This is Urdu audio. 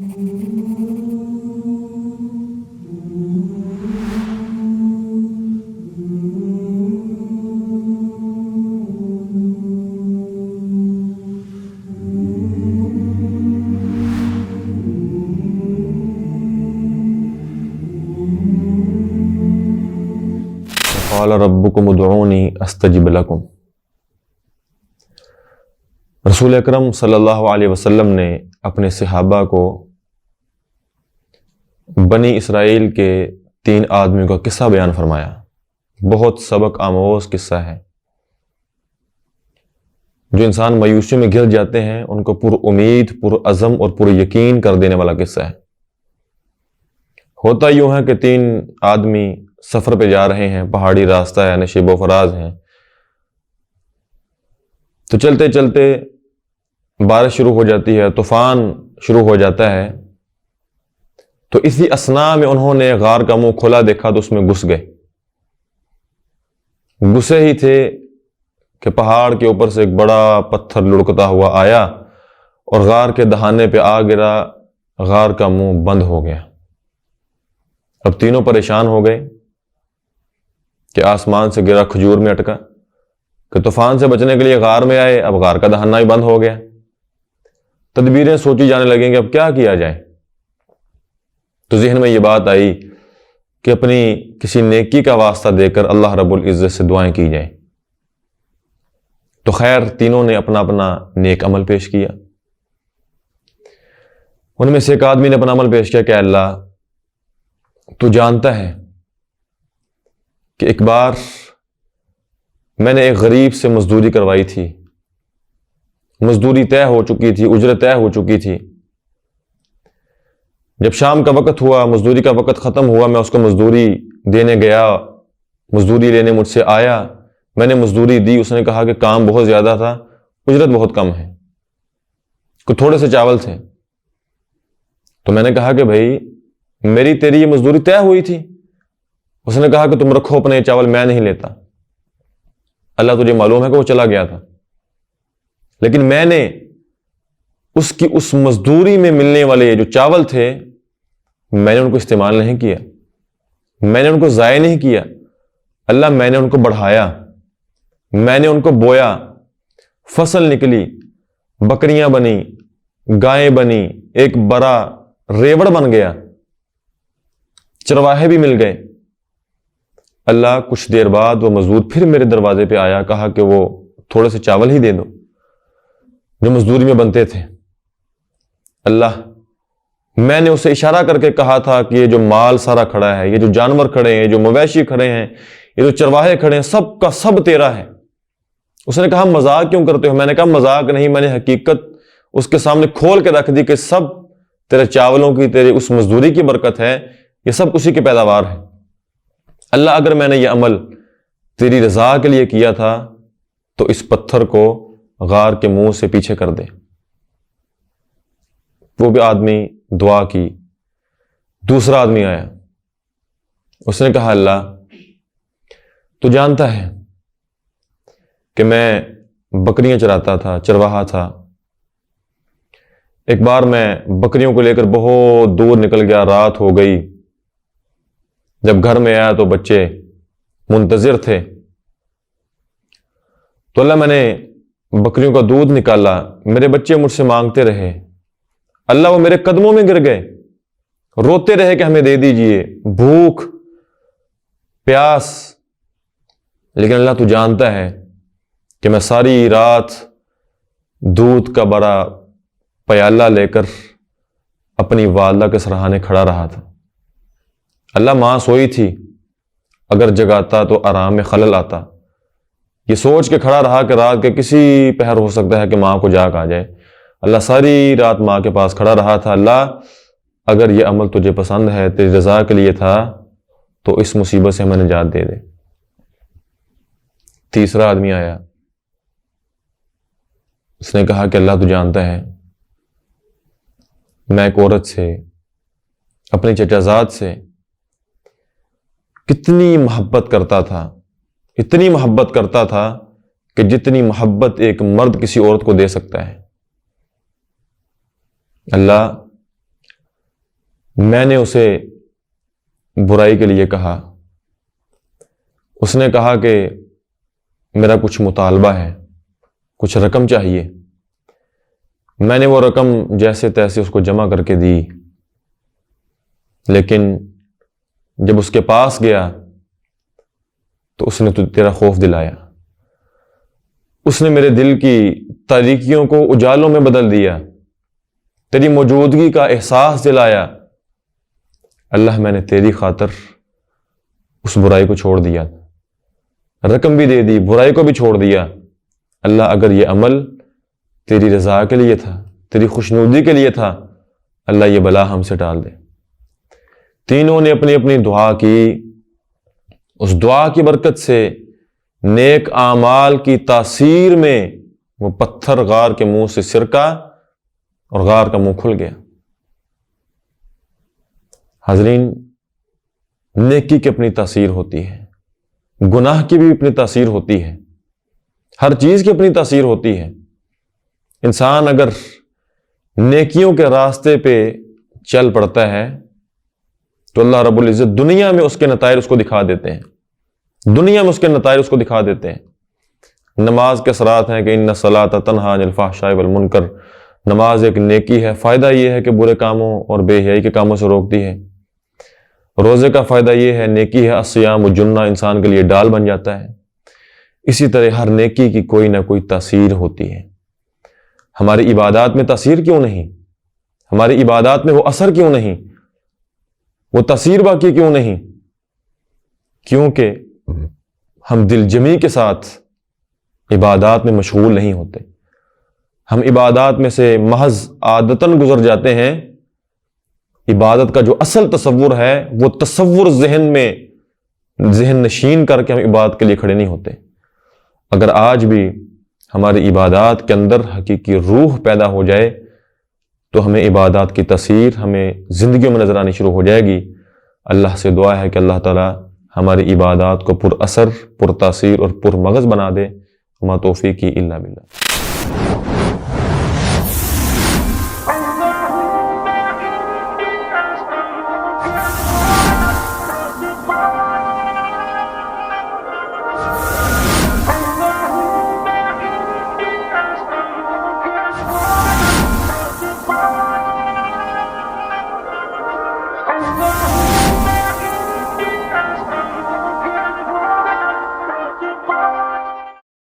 قال ربکم ادعونی استجب لکم۔ رسول اکرم صلی اللہ علیہ وسلم نے اپنے صحابہ کو بنی اسرائیل کے 3 آدمیوں کا قصہ بیان فرمایا۔ بہت سبق آموز قصہ ہے، جو انسان مایوسیوں میں گر جاتے ہیں ان کو پر امید، پر عزم اور پر یقین کر دینے والا قصہ ہے۔ ہوتا یوں ہے کہ 3 آدمی سفر پہ جا رہے ہیں، پہاڑی راستہ ہے، نشیب و فراز ہیں، تو چلتے چلتے بارش شروع ہو جاتی ہے، طوفان شروع ہو جاتا ہے، تو اسی اثناء میں انہوں نے غار کا منہ کھولا دیکھا تو اس میں گھس گئے۔ گھسے ہی تھے کہ پہاڑ کے اوپر سے ایک بڑا پتھر لڑکتا ہوا آیا اور غار کے دہانے پہ آ گرا، غار کا منہ بند ہو گیا۔ اب تینوں پریشان ہو گئے کہ آسمان سے گرا کھجور میں اٹکا، کہ طوفان سے بچنے کے لیے غار میں آئے، اب غار کا دہانہ ہی بند ہو گیا۔ تدبیریں سوچی جانے لگیں کہ اب کیا کیا جائے، تو ذہن میں یہ بات آئی کہ اپنی کسی نیکی کا واسطہ دے کر اللہ رب العزت سے دعائیں کی جائیں۔ تو خیر تینوں نے اپنا اپنا نیک عمل پیش کیا۔ ان میں سے ایک آدمی نے اپنا عمل پیش کیا کہ اللہ تو جانتا ہے کہ ایک بار میں نے ایک غریب سے مزدوری کروائی تھی، مزدوری طے ہو چکی تھی، اجرت طے ہو چکی تھی۔ جب شام کا وقت ہوا، مزدوری کا وقت ختم ہوا، میں اس کو مزدوری دینے گیا، مزدوری لینے مجھ سے آیا، میں نے مزدوری دی، اس نے کہا کہ کام بہت زیادہ تھا، اجرت بہت کم ہے، کہ تھوڑے سے چاول تھے۔ تو میں نے کہا کہ بھائی میری تیری یہ مزدوری طے ہوئی تھی۔ اس نے کہا کہ تم رکھو اپنے چاول، میں نہیں لیتا، اللہ تجھے معلوم ہے کہ وہ چلا گیا تھا، لیکن میں نے اس کی اس مزدوری میں ملنے والے جو چاول تھے میں نے ان کو استعمال نہیں کیا، میں نے ان کو ضائع نہیں کیا، اللہ میں نے ان کو بڑھایا، میں نے ان کو بویا، فصل نکلی، بکریاں بنی، گائیں بنی، ایک بڑا ریوڑ بن گیا، چرواہے بھی مل گئے۔ اللہ کچھ دیر بعد وہ مزدور پھر میرے دروازے پہ آیا، کہا کہ وہ تھوڑے سے چاول ہی دے دو جو مزدوری میں بنتے تھے۔ اللہ میں نے اسے اشارہ کر کے کہا تھا کہ یہ جو مال سارا کھڑا ہے، یہ جو جانور کھڑے ہیں، یہ جو مویشی کھڑے ہیں، یہ جو چرواہے کھڑے ہیں، سب کا سب تیرا ہے۔ اس نے کہا مذاق کیوں کرتے ہو؟ میں نے کہا مذاق نہیں، میں نے حقیقت اس کے سامنے کھول کے رکھ دی کہ سب تیرے چاولوں کی، تیرے اس مزدوری کی برکت ہے، یہ سب اسی کی پیداوار ہے۔ اللہ اگر میں نے یہ عمل تیری رضا کے لیے کیا تھا تو اس پتھر کو غار کے منہ سے پیچھے کر دے۔ وہ بھی آدمی دعا کی۔ دوسرا آدمی آیا، اس نے کہا اللہ تو جانتا ہے کہ میں بکریاں چراتا تھا، چرواہا تھا، ایک بار میں بکریوں کو لے کر بہت دور نکل گیا، رات ہو گئی، جب گھر میں آیا تو بچے منتظر تھے، تو اللہ میں نے بکریوں کا دودھ نکالا، میرے بچے مجھ سے مانگتے رہے، اللہ وہ میرے قدموں میں گر گئے، روتے رہے کہ ہمیں دے دیجئے، بھوک پیاس، لیکن اللہ تو جانتا ہے کہ میں ساری رات دودھ کا بڑا پیالہ لے کر اپنی والدہ کے سرہانے کھڑا رہا تھا۔ اللہ ماں سوئی تھی، اگر جگاتا تو آرام میں خلل آتا، یہ سوچ کے کھڑا رہا کہ رات کے کسی پہر ہو سکتا ہے کہ ماں کو جاگ آ جائے۔ اللہ ساری رات ماں کے پاس کھڑا رہا تھا، اللہ اگر یہ عمل تجھے پسند ہے، تیری رضا کے لیے تھا، تو اس مصیبت سے ہمیں نجات دے دے۔ تیسرا آدمی آیا، اس نے کہا کہ اللہ تو جانتا ہے میں ایک عورت سے، اپنی چچا زاد سے کتنی محبت کرتا تھا، اتنی محبت کرتا تھا کہ جتنی محبت ایک مرد کسی عورت کو دے سکتا ہے۔ اللہ میں نے اسے برائی کے لیے کہا، اس نے کہا کہ میرا کچھ مطالبہ ہے، کچھ رقم چاہیے۔ میں نے وہ رقم جیسے تیسے اس کو جمع کر کے دی، لیکن جب اس کے پاس گیا تو اس نے تیرا خوف دلایا، اس نے میرے دل کی تاریکیوں کو اجالوں میں بدل دیا، تیری موجودگی کا احساس دلایا۔ اللہ میں نے تیری خاطر اس برائی کو چھوڑ دیا، رقم بھی دے دی، برائی کو بھی چھوڑ دیا۔ اللہ اگر یہ عمل تیری رضا کے لیے تھا، تیری خوشنودی کے لیے تھا، اللہ یہ بلا ہم سے ٹال دے۔ تینوں نے اپنی اپنی دعا کی، اس دعا کی برکت سے نیک اعمال کی تاثیر میں وہ پتھر غار کے منہ سے سرکا اور غار کا منہ کھل گیا۔ حاضرین، نیکی کی اپنی تاثیر ہوتی ہے، گناہ کی بھی اپنی تاثیر ہوتی ہے، ہر چیز کی اپنی تاثیر ہوتی ہے۔ انسان اگر نیکیوں کے راستے پہ چل پڑتا ہے تو اللہ رب العزت دنیا میں اس کے نتائج اس کو دکھا دیتے ہیں، دنیا میں اس کے نتائج اس کو دکھا دیتے ہیں۔ نماز کے اثرات ہیں کہ ان الصلاۃ تنہی عن الفحشاء والمنکر، نماز ایک نیکی ہے، فائدہ یہ ہے کہ برے کاموں اور بے حیائی کے کاموں سے روکتی ہے۔ روزے کا فائدہ یہ ہے، نیکی ہے الصیام جنہ، انسان کے لیے ڈال بن جاتا ہے۔ اسی طرح ہر نیکی کی کوئی نہ کوئی تاثیر ہوتی ہے۔ ہماری عبادات میں تاثیر کیوں نہیں؟ ہماری عبادات میں وہ اثر کیوں نہیں؟ وہ تاثیر باقی کیوں نہیں؟ کیونکہ ہم دل جمی کے ساتھ عبادات میں مشغول نہیں ہوتے۔ ہم عبادات میں سے محض عادتاً گزر جاتے ہیں۔ عبادت کا جو اصل تصور ہے وہ تصور ذہن نشین کر کے ہم عبادت کے لیے کھڑے نہیں ہوتے۔ اگر آج بھی ہماری عبادات کے اندر حقیقی روح پیدا ہو جائے تو ہمیں عبادات کی تاثیر ہمیں زندگیوں میں نظر آنی شروع ہو جائے گی۔ اللہ سے دعا ہے کہ اللہ تعالیٰ ہماری عبادات کو پر اثر، پر تاثیر اور پر مغز بنا دے۔ وما توفیقی الا باللہ۔